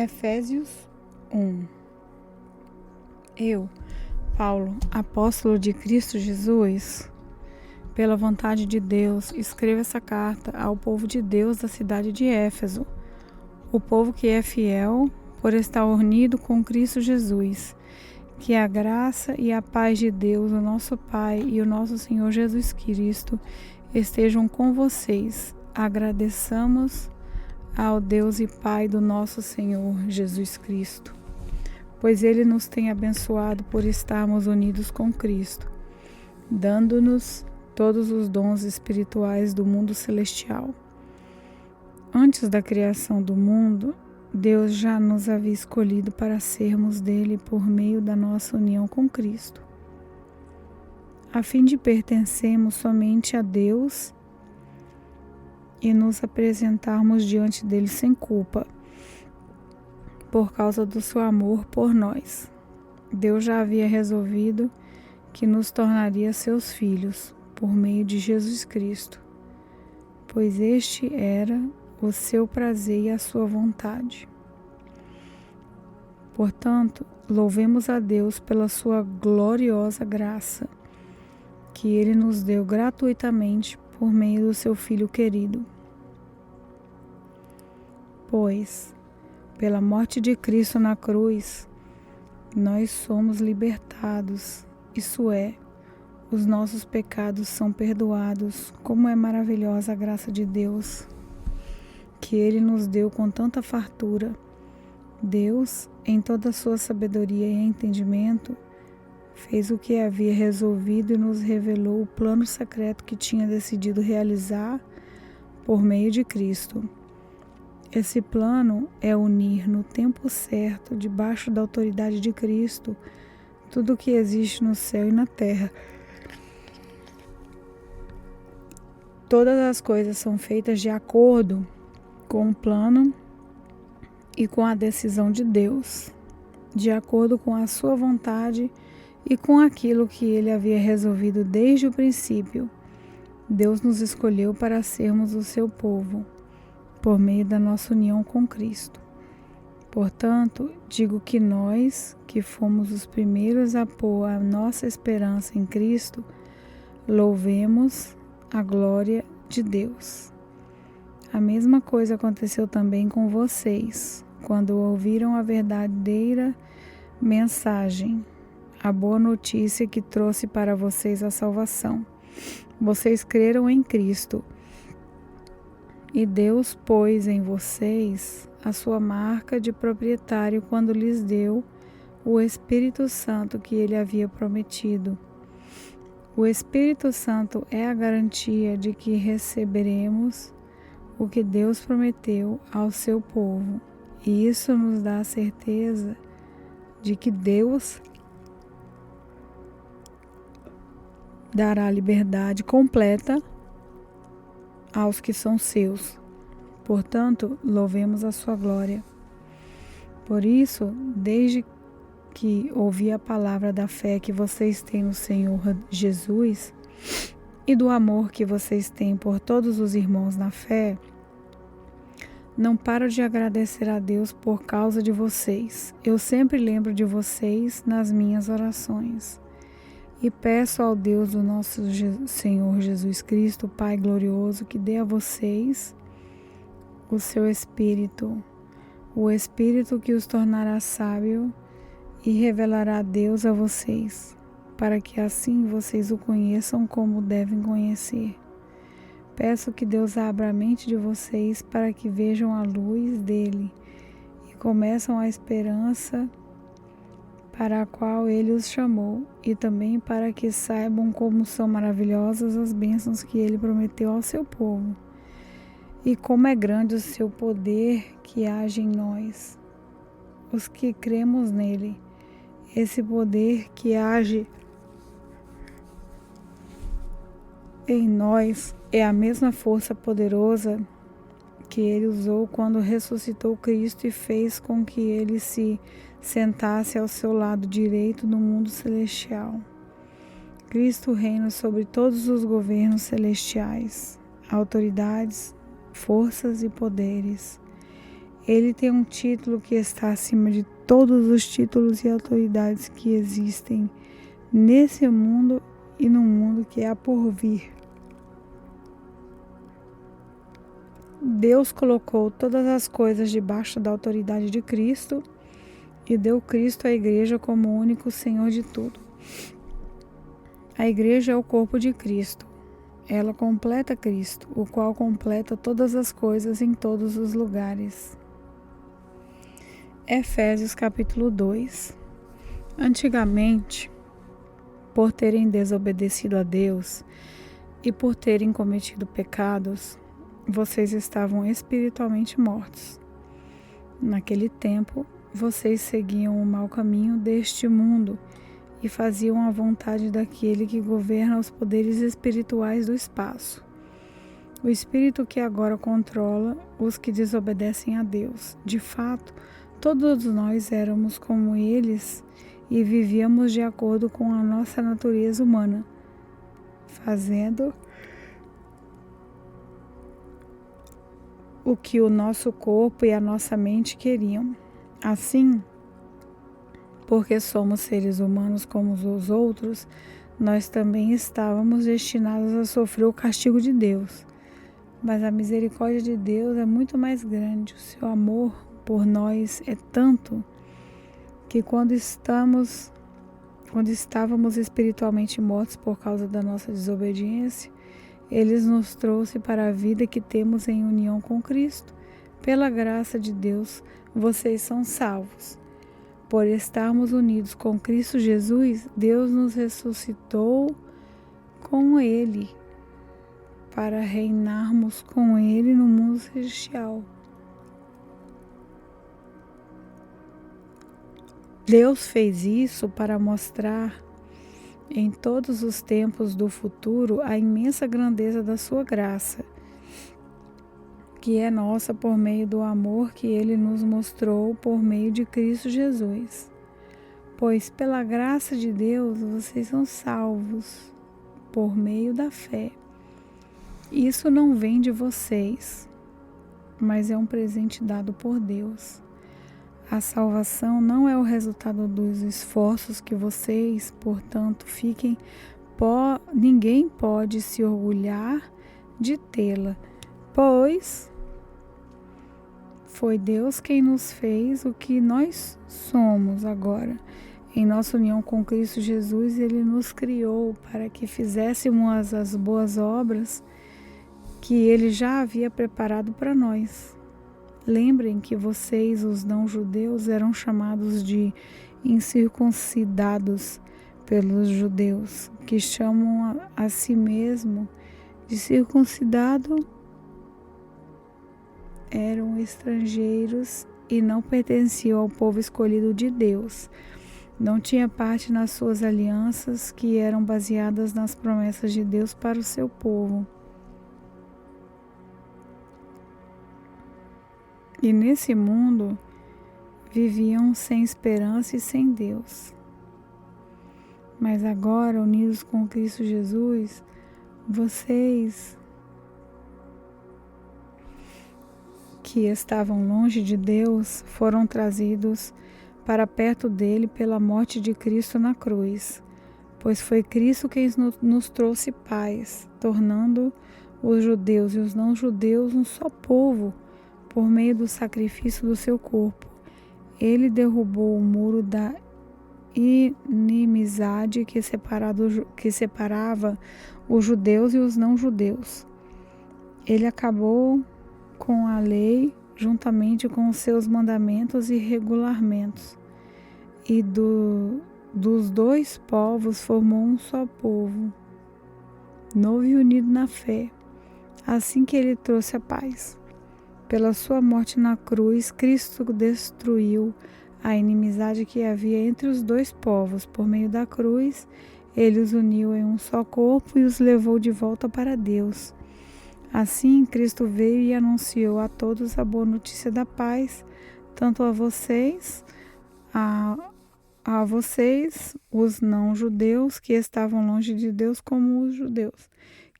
Efésios 1. Eu, Paulo, apóstolo de Cristo Jesus, pela vontade de Deus, escrevo essa carta ao povo de Deus da cidade de Éfeso, o povo que é fiel por estar unido com Cristo Jesus. Que a graça e a paz de Deus, o nosso Pai e o nosso Senhor Jesus Cristo estejam com vocês. Agradeçamos ao Deus e Pai do nosso Senhor Jesus Cristo, pois Ele nos tem abençoado por estarmos unidos com Cristo, dando-nos todos os dons espirituais do mundo celestial. Antes da criação do mundo, Deus já nos havia escolhido para sermos dele por meio da nossa união com Cristo, a fim de pertencermos somente a Deus e nos apresentarmos diante dele sem culpa, por causa do seu amor por nós. Deus já havia resolvido que nos tornaria seus filhos por meio de Jesus Cristo, pois este era o seu prazer e a sua vontade. Portanto, louvemos a Deus pela sua gloriosa graça, que Ele nos deu gratuitamente por meio do seu Filho querido. Pois, pela morte de Cristo na cruz, nós somos libertados, isso é, os nossos pecados são perdoados. Como é maravilhosa a graça de Deus, que Ele nos deu com tanta fartura. Deus, em toda a sua sabedoria e entendimento, fez o que havia resolvido e nos revelou o plano secreto que tinha decidido realizar por meio de Cristo. Esse plano é unir no tempo certo, debaixo da autoridade de Cristo, tudo o que existe no céu e na terra. Todas as coisas são feitas de acordo com o plano e com a decisão de Deus, de acordo com a sua vontade e com aquilo que Ele havia resolvido desde o princípio. Deus nos escolheu para sermos o seu povo, por meio da nossa união com Cristo. Portanto, digo que nós, que fomos os primeiros a pôr a nossa esperança em Cristo, louvemos a glória de Deus. A mesma coisa aconteceu também com vocês, quando ouviram a verdadeira mensagem, a boa notícia que trouxe para vocês a salvação. Vocês creram em Cristo, e Deus pôs em vocês a sua marca de proprietário quando lhes deu o Espírito Santo que Ele havia prometido. O Espírito Santo é a garantia de que receberemos o que Deus prometeu ao seu povo, e isso nos dá a certeza de que Deus dará liberdade completa aos que são seus. Portanto, louvemos a sua glória. Por isso, desde que ouvi a palavra da fé que vocês têm no Senhor Jesus e do amor que vocês têm por todos os irmãos na fé, não paro de agradecer a Deus por causa de vocês. Eu sempre lembro de vocês nas minhas orações. E peço ao Deus do nosso Senhor Jesus Cristo, Pai glorioso, que dê a vocês o seu Espírito, o Espírito que os tornará sábio e revelará Deus a vocês, para que assim vocês o conheçam como devem conhecer. Peço que Deus abra a mente de vocês para que vejam a luz dele e começam a esperança para a qual Ele os chamou, e também para que saibam como são maravilhosas as bênçãos que Ele prometeu ao seu povo, e como é grande o seu poder que age em nós, os que cremos nele. Esse poder que age em nós é a mesma força poderosa que Ele usou quando ressuscitou Cristo e fez com que Ele se sentasse ao seu lado direito no mundo celestial. Cristo reina sobre todos os governos celestiais, autoridades, forças e poderes. Ele tem um título que está acima de todos os títulos e autoridades que existem nesse mundo e no mundo que há por vir. Deus colocou todas as coisas debaixo da autoridade de Cristo e deu Cristo à igreja como o único Senhor de tudo. A igreja é o corpo de Cristo. Ela completa Cristo, o qual completa todas as coisas em todos os lugares. Efésios capítulo 2. Antigamente, por terem desobedecido a Deus e por terem cometido pecados, vocês estavam espiritualmente mortos. Naquele tempo, vocês seguiam o mau caminho deste mundo e faziam a vontade daquele que governa os poderes espirituais do espaço. O espírito que agora controla os que desobedecem a Deus. De fato, todos nós éramos como eles e vivíamos de acordo com a nossa natureza humana, fazendo o que o nosso corpo e a nossa mente queriam. Assim, porque somos seres humanos como os outros, nós também estávamos destinados a sofrer o castigo de Deus. Mas a misericórdia de Deus é muito mais grande. O seu amor por nós é tanto que quando estávamos espiritualmente mortos por causa da nossa desobediência, Ele nos trouxe para a vida que temos em união com Cristo. Pela graça de Deus, vocês são salvos. Por estarmos unidos com Cristo Jesus, Deus nos ressuscitou com Ele, para reinarmos com Ele no mundo celestial. Deus fez isso para mostrar em todos os tempos do futuro a imensa grandeza da sua graça, que é nossa por meio do amor que Ele nos mostrou por meio de Cristo Jesus. Pois pela graça de Deus vocês são salvos por meio da fé. Isso não vem de vocês, mas é um presente dado por Deus. A salvação não é o resultado dos esforços que vocês, portanto, ninguém pode se orgulhar de tê-la, pois foi Deus quem nos fez o que nós somos agora. Em nossa união com Cristo Jesus, Ele nos criou para que fizéssemos as boas obras que Ele já havia preparado para nós. Lembrem que vocês, os não-judeus, eram chamados de incircuncidados pelos judeus, que chamam a si mesmo de circuncidado. Eram estrangeiros e não pertenciam ao povo escolhido de Deus. Não tinha parte nas suas alianças que eram baseadas nas promessas de Deus para o seu povo. E nesse mundo viviam sem esperança e sem Deus. Mas agora, unidos com Cristo Jesus, vocês que estavam longe de Deus foram trazidos para perto dele pela morte de Cristo na cruz. Pois foi Cristo quem nos trouxe paz, tornando os judeus e os não-judeus um só povo, por meio do sacrifício do seu corpo. Ele derrubou o muro da inimizade que separava os judeus e os não-judeus. Ele acabou com a lei, juntamente com os seus mandamentos e regulamentos. E dos dois povos formou um só povo, novo e unido na fé. Assim que ele trouxe a paz. Pela sua morte na cruz, Cristo destruiu a inimizade que havia entre os dois povos. Por meio da cruz, ele os uniu em um só corpo e os levou de volta para Deus. Assim, Cristo veio e anunciou a todos a boa notícia da paz, tanto a vocês, os não-judeus que estavam longe de Deus, como os judeus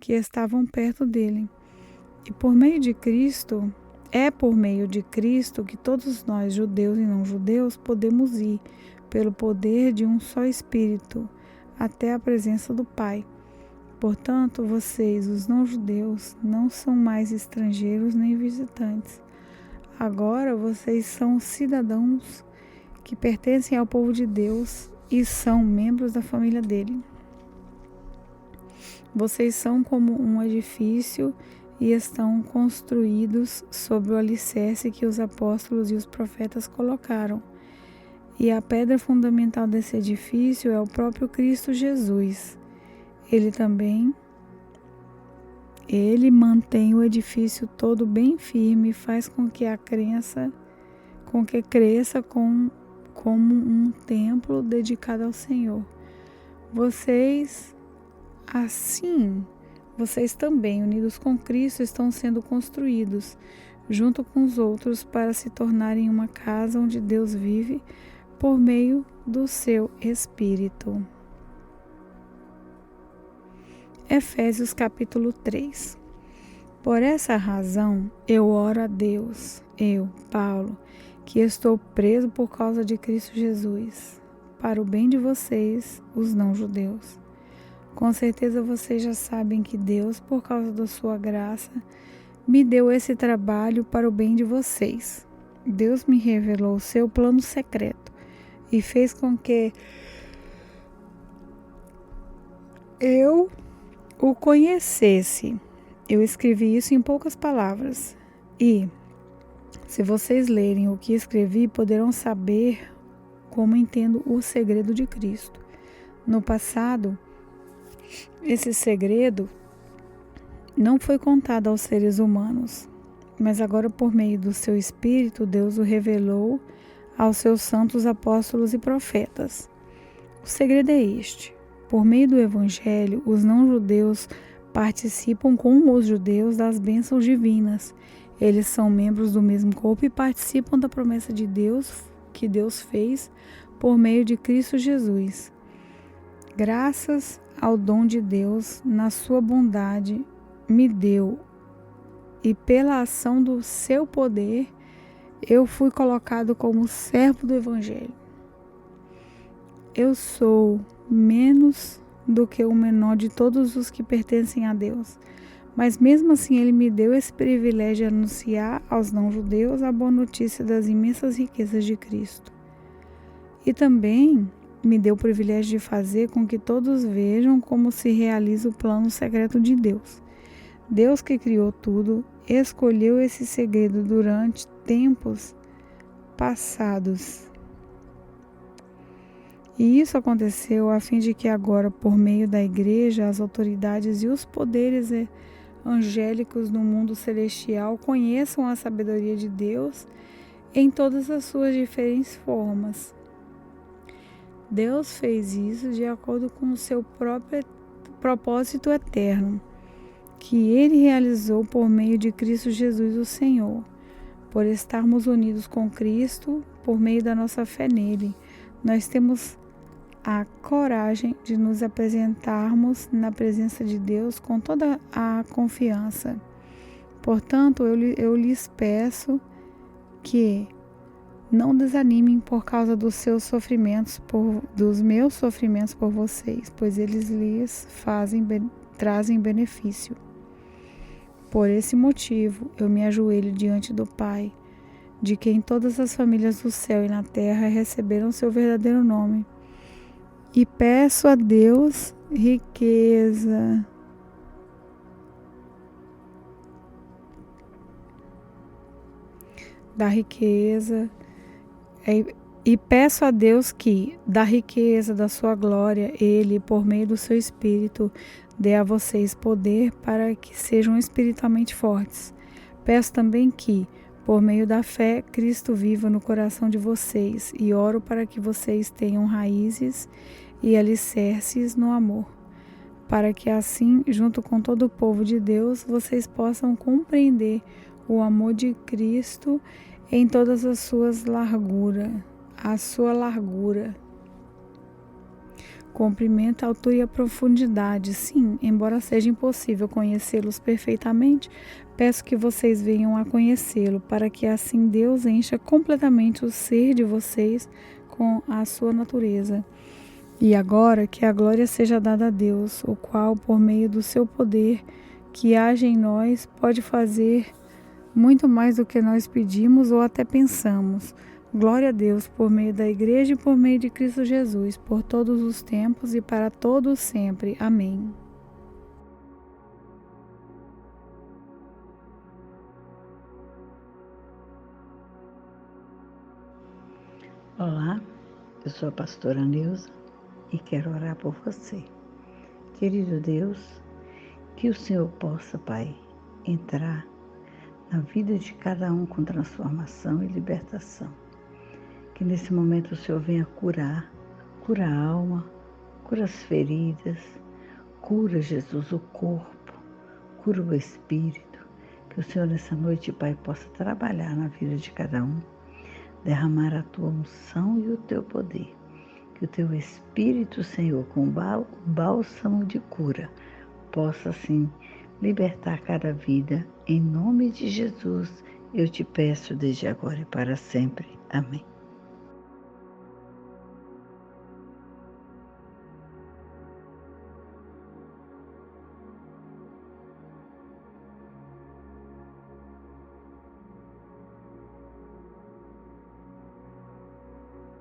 que estavam perto dele. E por meio de Cristo, É por meio de Cristo que todos nós, judeus e não judeus, podemos ir, pelo poder de um só Espírito, até a presença do Pai. Portanto, vocês, os não-judeus, não são mais estrangeiros nem visitantes. Agora vocês são cidadãos que pertencem ao povo de Deus e são membros da família dele. Vocês são como um edifício e estão construídos sobre o alicerce que os apóstolos e os profetas colocaram. E a pedra fundamental desse edifício é o próprio Cristo Jesus. Ele mantém o edifício todo bem firme e faz com que cresça como um templo dedicado ao Senhor. Vocês também, unidos com Cristo, estão sendo construídos, junto com os outros, para se tornarem uma casa onde Deus vive por meio do seu Espírito. Efésios capítulo 3. Por essa razão, eu oro a Deus, eu, Paulo, que estou preso por causa de Cristo Jesus, para o bem de vocês, os não-judeus. Com certeza vocês já sabem que Deus, por causa da sua graça, me deu esse trabalho para o bem de vocês. Deus me revelou o seu plano secreto e fez com que eu o conhecesse. Eu escrevi isso em poucas palavras. E, se vocês lerem o que escrevi, poderão saber como entendo o segredo de Cristo. No passado, esse segredo não foi contado aos seres humanos, mas agora, por meio do seu Espírito, Deus o revelou aos seus santos apóstolos e profetas. O segredo é este: por meio do Evangelho, os não-judeus participam com os judeus das bênçãos divinas. Eles são membros do mesmo corpo e participam da promessa de Deus que Deus fez por meio de Cristo Jesus. Graças ao dom de Deus, na sua bondade, me deu, e pela ação do seu poder, eu fui colocado como servo do Evangelho. Eu sou menos do que o menor de todos os que pertencem a Deus. Mas mesmo assim ele me deu esse privilégio de anunciar aos não-judeus a boa notícia das imensas riquezas de Cristo. E também me deu o privilégio de fazer com que todos vejam como se realiza o plano secreto de Deus. Deus, que criou tudo, escolheu esse segredo durante tempos passados. E isso aconteceu a fim de que agora, por meio da Igreja, as autoridades e os poderes angélicos no mundo celestial conheçam a sabedoria de Deus em todas as suas diferentes formas. Deus fez isso de acordo com o seu próprio propósito eterno, que Ele realizou por meio de Cristo Jesus, o Senhor. Por estarmos unidos com Cristo, por meio da nossa fé nele, nós temos a coragem de nos apresentarmos na presença de Deus com toda a confiança. Portanto, eu lhes peço que não desanimem por causa dos meus sofrimentos por vocês, pois eles lhes trazem benefício. Por esse motivo, eu me ajoelho diante do Pai, de quem todas as famílias do céu e na terra receberam seu verdadeiro nome, e peço a Deus riqueza e peço a Deus que, da riqueza da sua glória, Ele, por meio do seu Espírito, dê a vocês poder para que sejam espiritualmente fortes. Peço também que, por meio da fé, Cristo viva no coração de vocês, e oro para que vocês tenham raízes e alicerces no amor, para que assim, junto com todo o povo de Deus, vocês possam compreender o amor de Cristo em todas a sua largura, comprimento, a altura e a profundidade. Sim, embora seja impossível conhecê-los perfeitamente, peço que vocês venham a conhecê-lo, para que assim Deus encha completamente o ser de vocês com a sua natureza. E agora que a glória seja dada a Deus, o qual, por meio do seu poder que age em nós, pode fazer muito mais do que nós pedimos ou até pensamos. Glória a Deus por meio da Igreja e por meio de Cristo Jesus, por todos os tempos e para todos sempre. Amém. Olá, eu sou a pastora Neuza e quero orar por você. Querido Deus, que o Senhor possa, Pai, entrar na vida de cada um com transformação e libertação. Que nesse momento o Senhor venha curar, cura a alma, cura as feridas, cura, Jesus, o corpo, cura o espírito. Que o Senhor nessa noite, Pai, possa trabalhar na vida de cada um, derramar a tua unção e o teu poder. Que o teu Espírito, Senhor, com bálsamo de cura, possa, assim, libertar cada vida. Em nome de Jesus, eu te peço desde agora e para sempre. Amém.